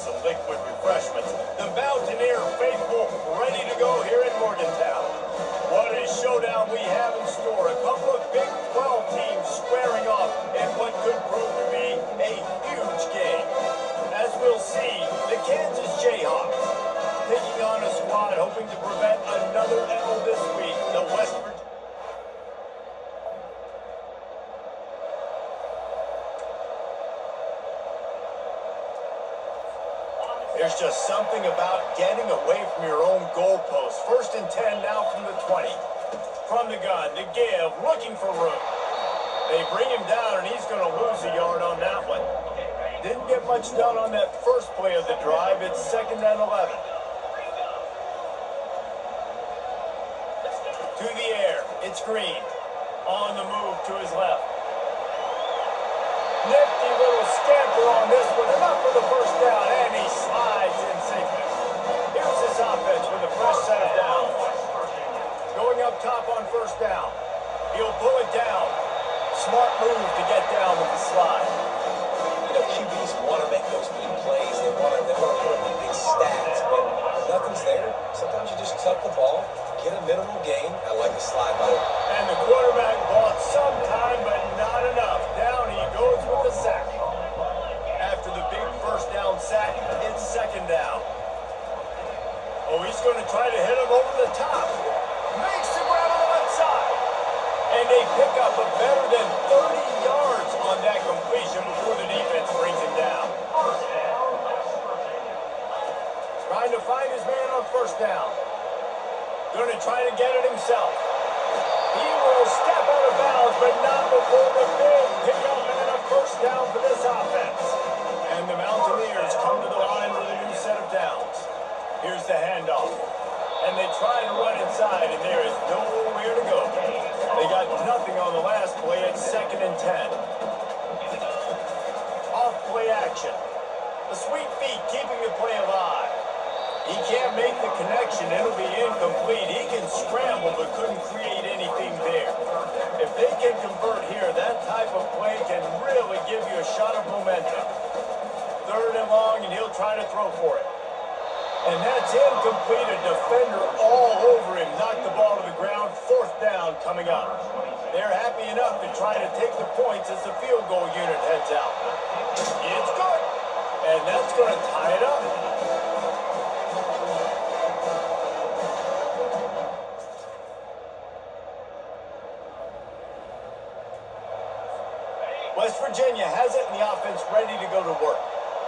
some liquid refreshments. The Mountaineer faithful ready to go here in Morgantown. What a showdown we have in store. A couple of Big 12 teams squaring off in what could prove to be a huge game. As we'll see, the Kansas Jayhawks taking on a squad hoping to prevent another L this week. The West Virginia. There's just something about getting away from your own goalpost. 1st and 10 now from the 20. From the gun, the give, looking for room. They bring him down, and he's going to lose a yard on that one. Didn't get much done on that first play of the drive. It's 2nd and 11. To the air, it's Green. On the move to his left. Nifty little scamper on this one, enough for the first down, and he slides in safely. Here's his offense with a fresh set of downs. Going up top on 1st down. He'll pull it down. Smart move to get down with the slide. You know, QBs want to make those big plays. They want to put up the big stats, but when nothing's there, sometimes you just tuck the ball, get a minimal gain. I like the slide by the way. And the quarterback bought some time, but not enough. Down he goes with the sack. After the big 1st down sack, it's 2nd down. Oh, he's going to try to hit him over the top. Makes the grab on the left side. And they pick up a better than 30 yards on that completion before the defense brings him down. Trying to find his man on 1st down. Going to try to get it himself. He will step out of bounds, but not before the big pickup and a 1st down for this offense. And the Mountaineers come to the line with a new set of downs. Here's the handoff. And they try to run inside, and there is nowhere to go. They got nothing on the last play. It's 2nd and 10. Off play action. The sweet feet keeping the play alive. He can't make the connection. It'll be incomplete. He can scramble, but couldn't create anything there. If they can convert here, that type of play can really give you a shot of momentum. 3rd and long, and he'll try to throw for it. And that's incomplete. A defender all over him. Knocked the ball to the ground. 4th down coming up. They're happy enough to try to take the points as the field goal unit heads out. It's good. And that's going to tie it up. West Virginia has it and the offense ready to go to work.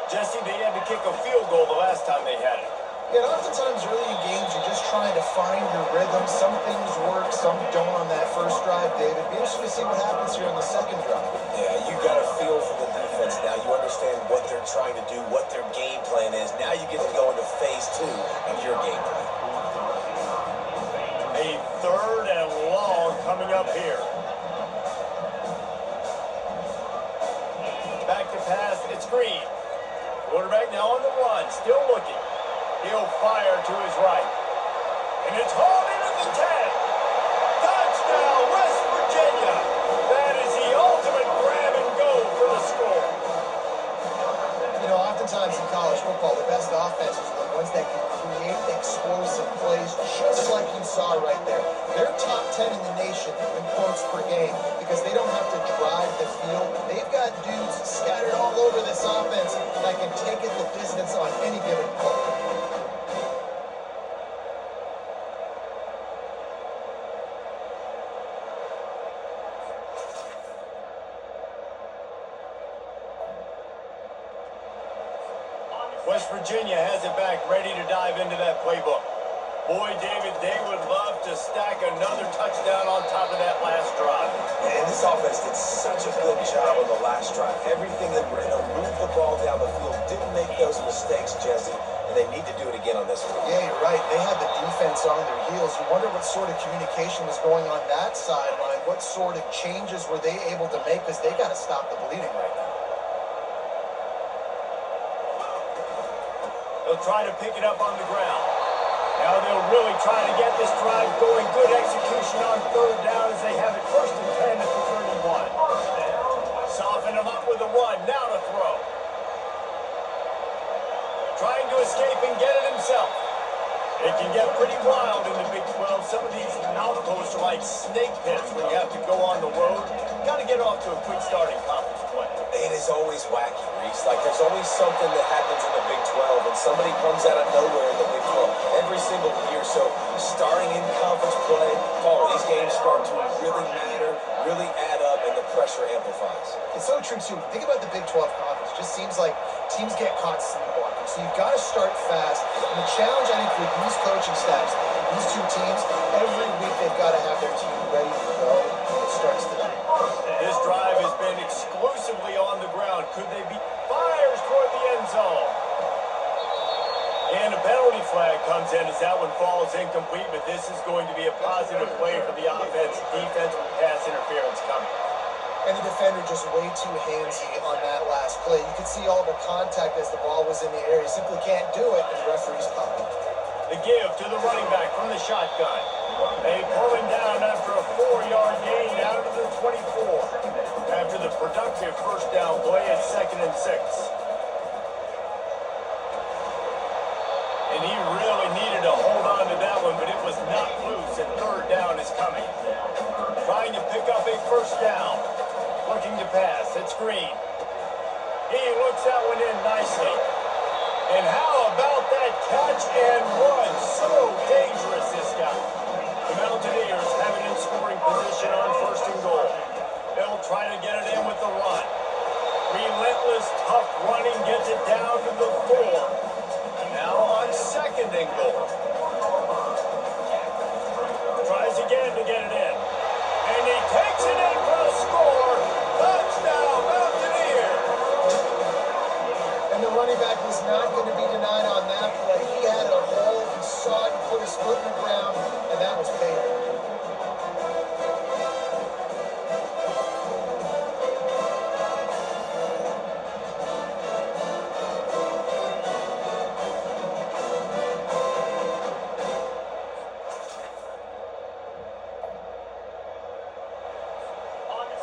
Jesse, they had to kick a field goal the last time they had it. Yeah, oftentimes early in games, you're just trying to find your rhythm. Some things work, some don't on that first drive, David. Be interested to see what happens here on the 2nd drive. Yeah, you got a feel for the defense now. You understand what they're trying to do, what their game plan is. Now you get to go into phase 2 of your game plan. A 3rd and long coming up here. Back to pass, it's Green. Quarterback now on the run, still looking. He'll fire to his right. And it's hauled into the 10. Touchdown, West Virginia. That is the ultimate grab and go for the score. You know, oftentimes in college football, the best offenses are the ones that can create explosive plays, just like you saw right there. They're top 10 in the nation in points per game because they don't have to drive the field. They've got dudes scattered all over this offense that can take it the distance on any given play. West Virginia has it back, ready to dive into that playbook. Boy, David, they would love to stack another touchdown on top of that last drive. And this offense did such a good job on the last drive. Everything that moved the ball down the field, didn't make those mistakes, Jesse, and they need to do it again on this one. Yeah, you're right. They had the defense on their heels. You wonder what sort of communication was going on that sideline. What sort of changes were they able to make because they got to stop the bleeding right now. They'll try to pick it up on the ground. Now they'll really try to get this drive going. Good execution on 3rd down as they have it 1st and 10 at the 31. Soften them up with a run. Now to throw. Trying to escape and get it himself. It can get pretty wild in the Big 12. Some of these outposts are like snake pits when you have to go on the road. Got to get off to a quick start in conference play. It is always wacky, Reese. Like, there's always something that happens in the Big 12, and somebody comes out of nowhere in the Big 12 every single year. So, starting in conference play, these games start to really matter, really add up, and the pressure amplifies. It's so true, too. Think about the Big 12 conference. It just seems like teams get caught sleepwalking. So you've got to start fast. And the challenge, I think, for these coaching staffs, these two teams, every week they've got to have their team ready to go. It starts tonight. This drive has been exclusively on the ground. Could they be fires toward the end zone? And a penalty flag comes in as that one falls incomplete, but this is going to be a positive play for the offense. Defense with pass interference coming. And the defender just way too handsy on that last play. You could see all the contact as the ball was in the air. He simply can't do it, and the referee's calling. The give to the running back from the shotgun. They pull him down after a 4-yard gain out of the 24. After the productive first down play at 2nd and 6. And he really needed to hold on to that one, but it was not loose, and 3rd down is coming. Trying to pick up a first down. Looking to pass. It's Green. He looks that one in nicely. And how about that catch and run? So dangerous, this guy. The Mountaineers have it in scoring position on 1st and goal. They'll try to get it in with the run. Relentless, tough running gets it down to the 4. Now on 2nd and goal. Tries again to get it in. And he takes it in for a score. Touchdown, Mountaineers. And the running back was not going to be denied on that play. He had a hole, he saw it, put his foot in the ground, and that was paid.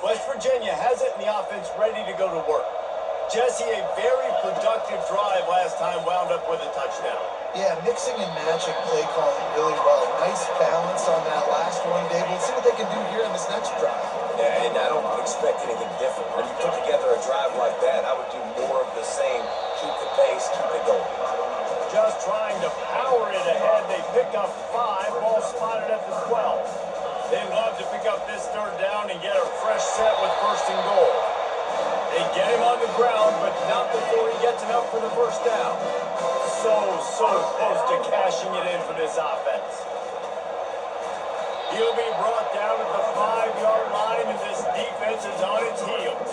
West Virginia has it and the offense ready to go to work. Jesse, a very productive drive last time, wound up with a touchdown. Yeah, mixing and matching play calling really well. Nice balance on that last one, Dave. We'll see what they can do here in this next drive. Yeah, and I don't expect anything different. When you put together a drive like that, I would do more of the same. Keep the pace, keep it going. Just trying to power it ahead. They pick up 5, ball spotted at the 12. They'd love to pick up this 3rd down and get a fresh set with 1st and goal. They get him on the ground, but not before he gets enough for the first down. So close to cashing it in for this offense. He'll be brought down at the 5-yard line, and this defense is on its heels.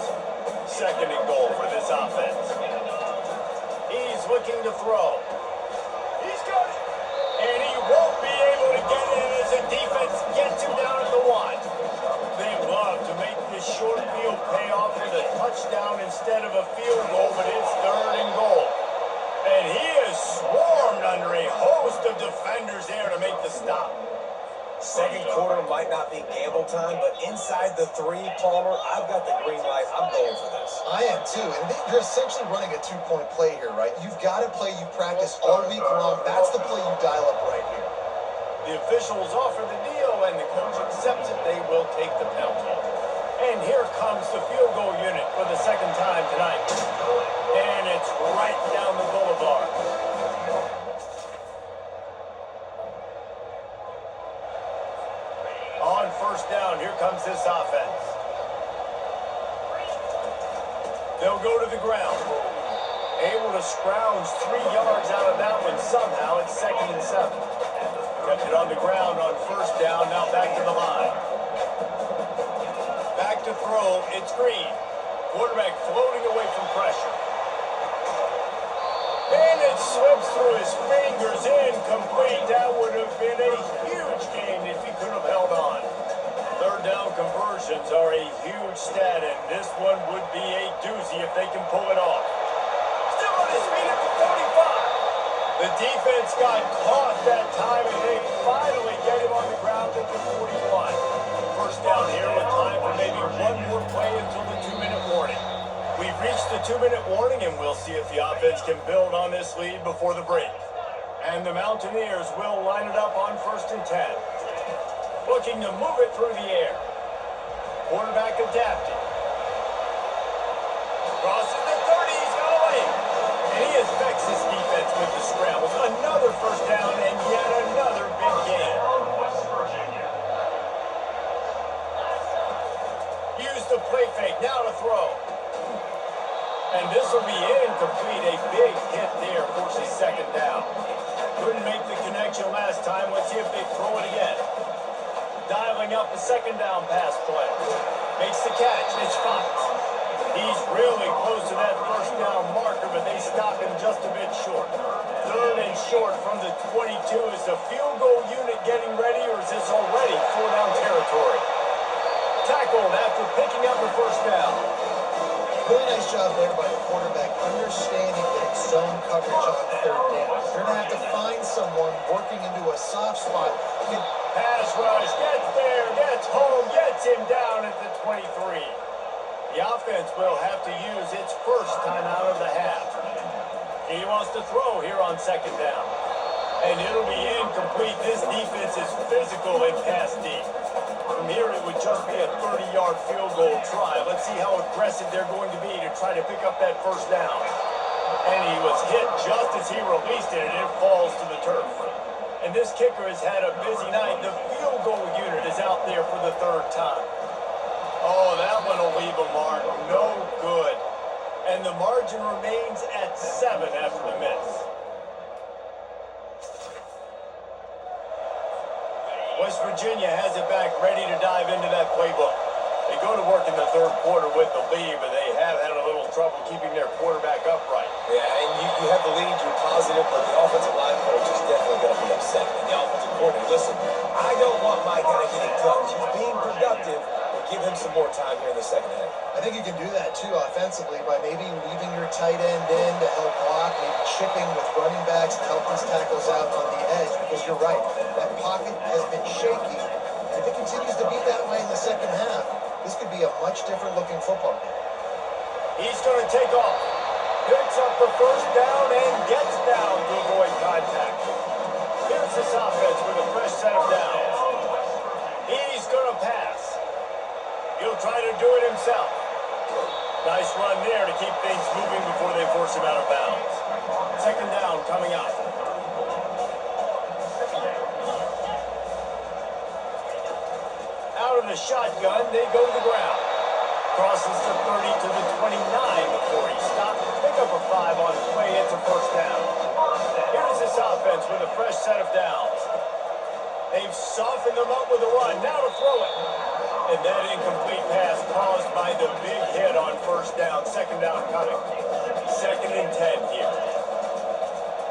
2nd and goal for this offense. He's looking to throw. He's got it. And he won't be able to get it as the defense gets him down at the 1. They love to make this short field pay off with a touchdown instead of a field goal, but it's 3rd and goal. And he is swarmed under a host of defenders there to make the stop. Second quarter might not be gamble time, but inside the 3, Palmer, I've got the green light. I'm going for this. I am too. And you're essentially running a 2-point play here, right? You've got a play you practice all week long. That's the play you dial up right here. The officials offer the deal, and the coach accepts it. They will take the penalty. And here comes the field goal unit for the 2nd time tonight. And it's right down the boulevard. On 1st down, here comes this offense. They'll go to the ground. Able to scrounge 3 yards out of that one somehow. It's 2nd and 7. Kept it on the ground on 1st down. Now back to the line. Back to throw. It's Green. Quarterback floating away from pressure. And it slips through his fingers. Incomplete. That would have been a huge gain if he could have held on. 3rd down conversions are a huge stat, and this one would be a doozy if they can pull it off. Still on his feet at the 45. The defense got caught that time, and they finally get him on the ground at the 41. 1st down here with time for maybe one more play until the 2-minute warning. We've reached the 2-minute warning, and we'll see if the offense can build on this lead before the break. And the Mountaineers will line it up on 1st and 10. Looking to move it through the air. Quarterback adapted. Crosses the 30, he's got away. And he affects his defense with the scrambles. Another first down and yet another big gain. West Virginia. Use the play fake, now to throw. And this will be incomplete. A big hit there, forces 2nd down. Couldn't make the connection last time. Let's see if they throw it again. Dialing up the 2nd down pass play. Makes the catch. It's Fox. He's really close to that first down marker, but they stop him just a bit short. 3rd and short from the 22. Is the field goal unit getting ready, or is this already 4-down territory? Tackled after picking up the first down. Really nice job there by the quarterback, understanding that it's zone coverage on 3rd down. You're going to have to find someone working into a soft spot. Pass rush, gets there, gets home, gets him down at the 23. The offense will have to use its first timeout of the half. He wants to throw here on 2nd down. And it'll be incomplete. This defense is physical and pass deep. From here, it would just be a 30-yard field goal try. Let's see how aggressive they're going to be to try to pick up that first down. And he was hit just as he released it, and it falls to the turf. And this kicker has had a busy night. The field goal unit is out there for the 3rd time. Oh, that one will leave a mark. No good. And the margin remains at 7 after the miss. West Virginia has it back, ready to dive into that playbook. They go to work in the 3rd quarter with the lead, but they have had a little trouble keeping their quarterback upright. Yeah, and you have the lead, you're positive, but the offensive line coach is definitely going to be upset. And the offensive coordinator, listen, I don't want my guy getting touched. He's being productive, but give him some more time here in the 2nd half. I think you can do that too offensively by maybe leaving your tight end in to help block, maybe chipping with running backs to help these tackles out on the edge, because you're right, that pocket has been shaky. If it continues to be that way in the 2nd half, this could be a much different looking football game. He's going to take off. Picks up the first down and gets down to avoid contact. Here's this offense with a fresh set of downs. He's going to pass. He'll try to do it himself. Nice run there to keep things moving before they force him out of bounds. 2nd down coming up. Out of the shotgun, they go to the ground. Crosses the 30 to the 29 before he stops. Pick up a 5 on the play. It's a first down. Here's this offense with a fresh set of downs. They've softened them up with a run. Now to throw it. And that incomplete pass caused by the big hit on first down. 2nd down coming. 2nd and 10 here.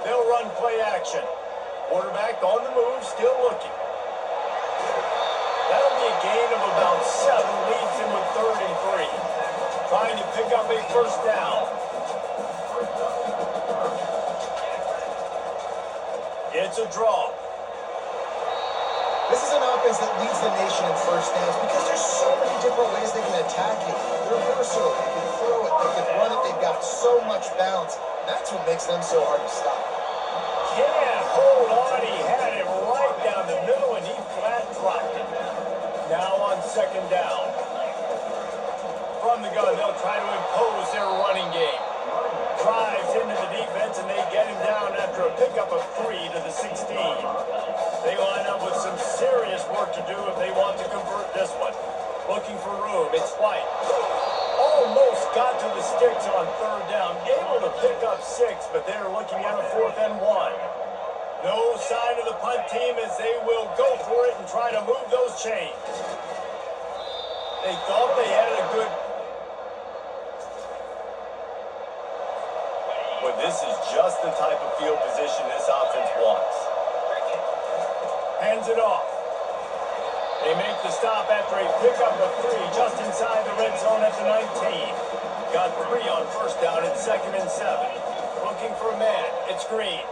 They'll run play action. Quarterback on the move, still looking. That'll be a gain of about 7, leads him with 3rd and 3. Trying to pick up a first down. It's a draw. This is an offense that leads the nation in first downs because there's so many different ways they can attack it. They're versatile. They can throw it. They can run it. They've got so much balance. That's what makes them so hard to stop. Can't hold on. He had it right down the middle, and he flat dropped it. Now on 2nd down. From the gun, they'll try to impose their running game. Drives into the defense, and they get him down after a pickup of 3 to the 16. They line up with some serious work to do if they want to convert this one. Looking for room. It's White. Almost got to the sticks on 3rd down. Able to pick up 6, but they're looking at a 4th and 1. No sign of the punt team as they will go for it and try to move those chains. They thought they had a good... But this is just the type of field position this offense wants. Hands it off. They make the stop after a pickup of 3 just inside the red zone at the 19. Got 3 on first down and 2nd and 7. Looking for a man. It's Green.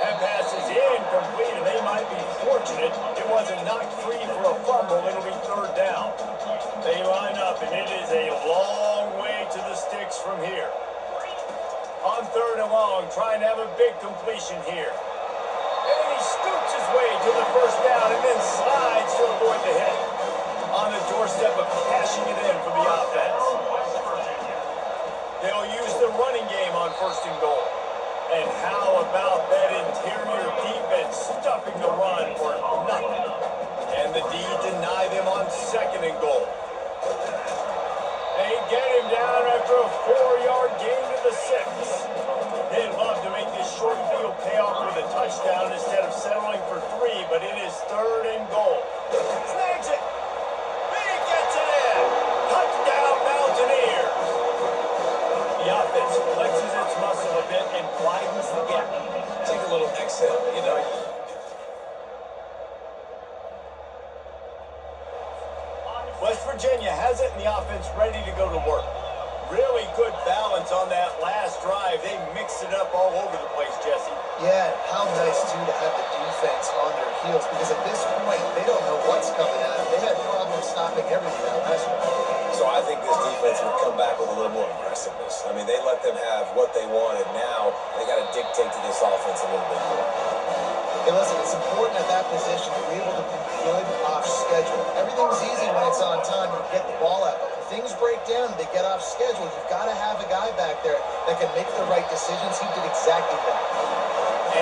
That pass is incomplete, and they might be fortunate it wasn't knocked free for a fumble. It'll be third down. They line up, and it is a long way to the sticks from here. On third and long, trying to have a big completion here. And he scoots his way to the first down and then slides to avoid the hit. On the doorstep of cashing it in for the offense. They'll use the running game on first and goal. And how about that interior defense stuffing the run for nothing? And the D deny them on second and goal. They get him down after a 4-yard gain to the 6. They'd love to make this short field pay off with a touchdown instead of settling for 3, but it is third and goal. Snags it. He gets it in. Touchdown, Mountaineers. The offense flexes its muscle a bit and widens the gap. Take a little exhale, you know. West Virginia has it, and the offense ready to go to work. Really good balance on that last drive. They mixed it up all over the place, Jesse. Yeah, how nice, too, to have the defense on their heels, because at this point, they don't know what's coming at them. They had problems stopping everything that last one. So I think this defense would come back with a little more aggressiveness. I mean, they let them have what they wanted. Now they got to dictate to this offense a little bit more. Hey, listen, it's important at that position to be able to be good off schedule. Everything's easy when it's on time and you get the ball out. But when things break down and they get off schedule, you've got to have a guy back there that can make the right decisions. He did exactly that.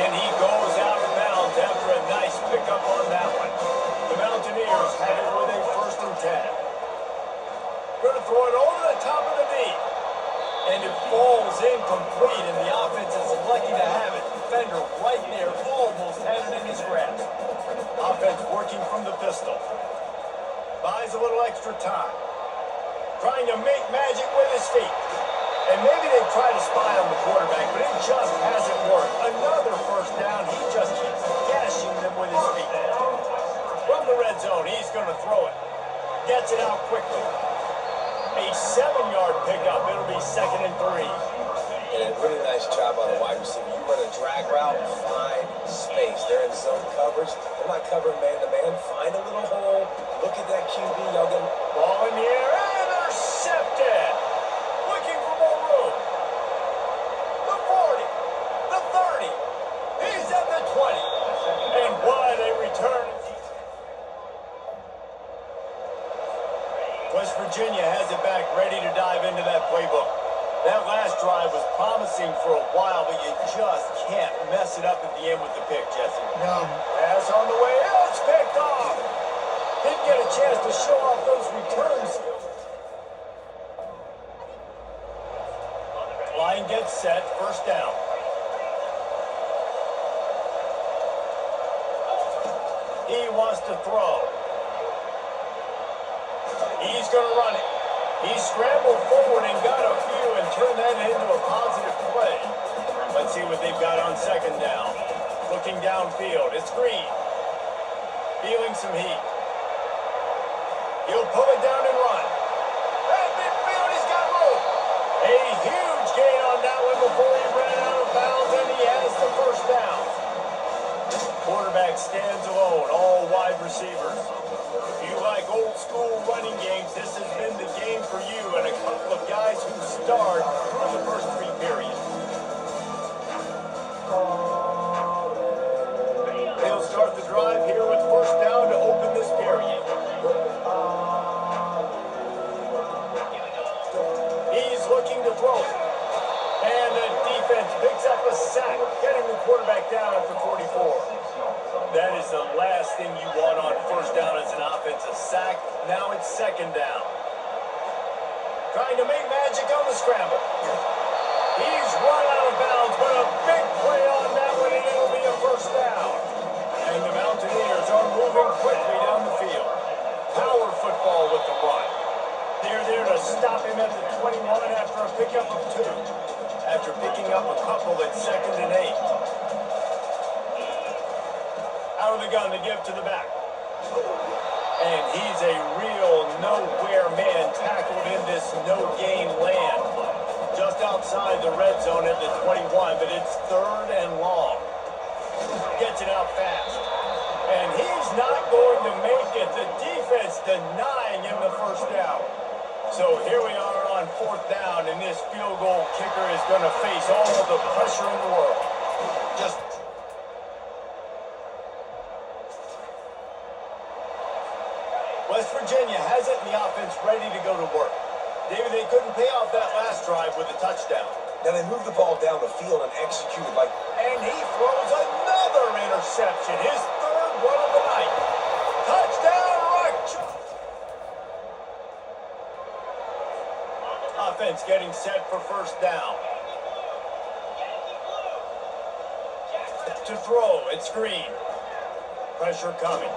And he goes out of bounds after a nice pickup on that one. The Mountaineers have it with a first and 10. Going to throw it over the top of the D. And it falls incomplete, and the offense is lucky to have it. Defender right there, almost had it in his grasp. Offense working from the pistol. Buys a little extra time. Trying to make magic with his feet. And maybe they try to spy on the quarterback, but it just hasn't worked. Another first down. He just keeps gashing them with his feet. From the red zone, he's going to throw it. Gets it out quickly. A 7-yard pickup. It'll be second and 3. And a really nice job on the wide receiver. You run a drag route, find space. They're in zone coverage. They're not covering man-to-man. Find a little hole. Look at that QB. Y'all get Ball in the air. Intercepted. Looking for more room. The 40. The 30. He's at the 20. And what a return. West Virginia has it back, ready to dive into that playbook. That last drive was promising for a while, but you just can't mess it up at the end with the pick, Jesse. No. Pass on the way. It's picked off. Didn't get a chance to show off those returns. Line gets set. First down. He wants to throw. He's going to run it. He scrambled forward and got a few and turned that into a positive play. Let's see what they've got on second down. Looking downfield. It's Green. Feeling some heat. He'll pull it down and run. At midfield, he's got room. A huge gain on that one before he ran out of bounds, and he has the first down. Quarterback stands alone, all wide receivers. If you like old school running games, this has been the game for you and a couple of guys who starred for the first 3 periods. They'll start the drive here with first down to open this period. He's looking to throw it. And the defense picks up a sack, getting the quarterback down after 44. That is the last thing you want on first down as an offense, a sack. Now it's second down. Trying to make magic on the scramble. He's run out of bounds, but a big play on that one, and it'll be a first down. And the Mountaineers are moving quickly down the field. Power football with the run. They're there to stop him at the 21 after a pickup of 2. After picking up a couple at second and 8. Out of the gun to give to the back. And he's a real nowhere man tackled in this no-gain land. Just outside the red zone at the 21, but it's third and long. denying him the first down. So here we are on 4th down, and this field goal kicker is going to face all the pressure in the world. Just West Virginia has it, and the offense ready to go to work. David, they couldn't pay off that last drive with a touchdown. Now they moved the ball down the field and executed like... And he throws another interception, his 3rd one of the night. Touchdown, Rush! Offense getting set for 1st down. To throw, it's Green. Pressure coming.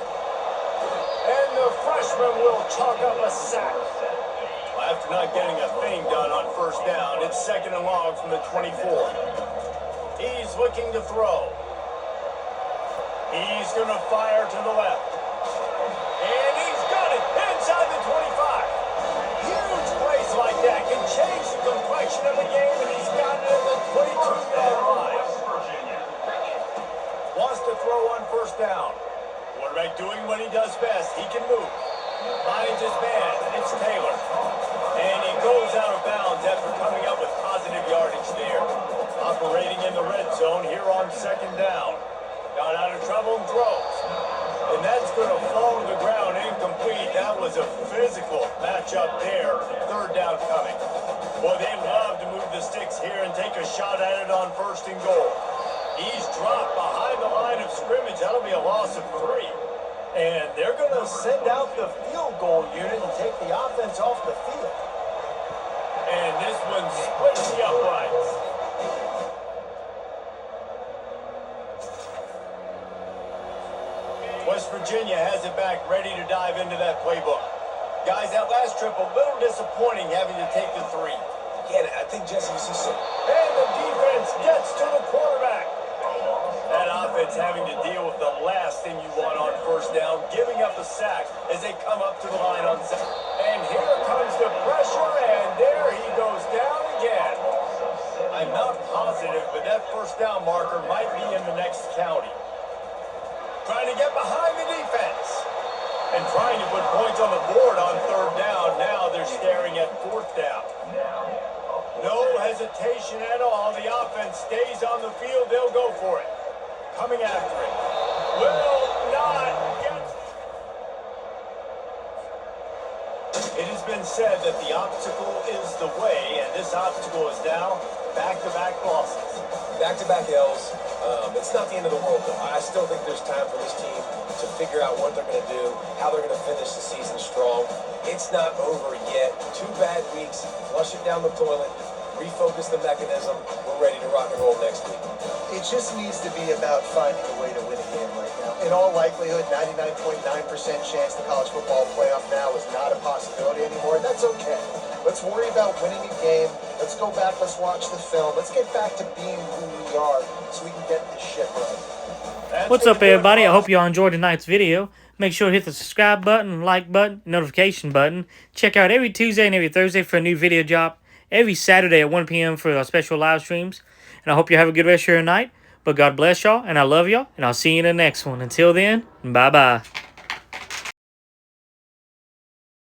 And the freshman will chalk up a sack. Well, after not getting a thing done on 1st down, it's 2nd and long from the 24. He's looking to throw. He's going to fire to the left. And he's got it inside the 25. Huge plays like that can change the complexion of the game, and he's got it at the 22-yard line. Wants to throw on 1st down. Quarterback doing what he does best. He can move. Finds his man. It's Taylor. And he goes out of bounds after coming up with positive yardage there. Operating in the red zone here on 2nd down. Got out of trouble and throws. And that's going to fall to the ground incomplete. That was a physical matchup there. 3rd down coming. Boy, they love to move the sticks here and take a shot at it on 1st and goal. He's dropped behind the line of scrimmage. That'll be a loss of 3. And they're going to send out the field goal unit and take the offense off the field. And this one splits the uprights. West Virginia has it back, ready to dive into that playbook. Guys, that last trip, a little disappointing having to take the 3. Yeah, I think Jesse sees some... And the defense gets to the quarterback. That offense having to deal with the last thing you want on 1st down, giving up a sack as they come up to the line on 2nd. And here comes the pressure, and there he goes down again. I'm not positive, but that 1st down marker might be in the next county. Trying to get behind the defense. And trying to put points on the board on 3rd down. Now they're staring at 4th down. No hesitation at all. The offense stays on the field. They'll go for it. Coming after it. Will not get... It has been said that the obstacle is the way, and this obstacle is now back-to-back losses. Back-to-back L's. It's not the end of the world, though. I still think there's time for this team to figure out what they're going to do, how they're going to finish the season strong. It's not over yet. 2 bad weeks. Flush it down the toilet. Refocus the mechanism. We're ready to rock and roll next week. It just needs to be about finding a way to win a game right now. In all likelihood, 99.9% chance the college football playoff now is not a possibility anymore. That's okay. Let's worry about winning a game. Let's go back. Let's watch the film. Let's get back to being who we are so we can get this shit right. What's up, everybody? I hope you all enjoyed tonight's video. Make sure to hit the subscribe button, like button, notification button. Check out every Tuesday and every Thursday for a new video drop. Every Saturday at 1 p.m. for our special live streams. And I hope you have a good rest of your night. But God bless y'all, and I love y'all, and I'll see you in the next one. Until then, bye-bye.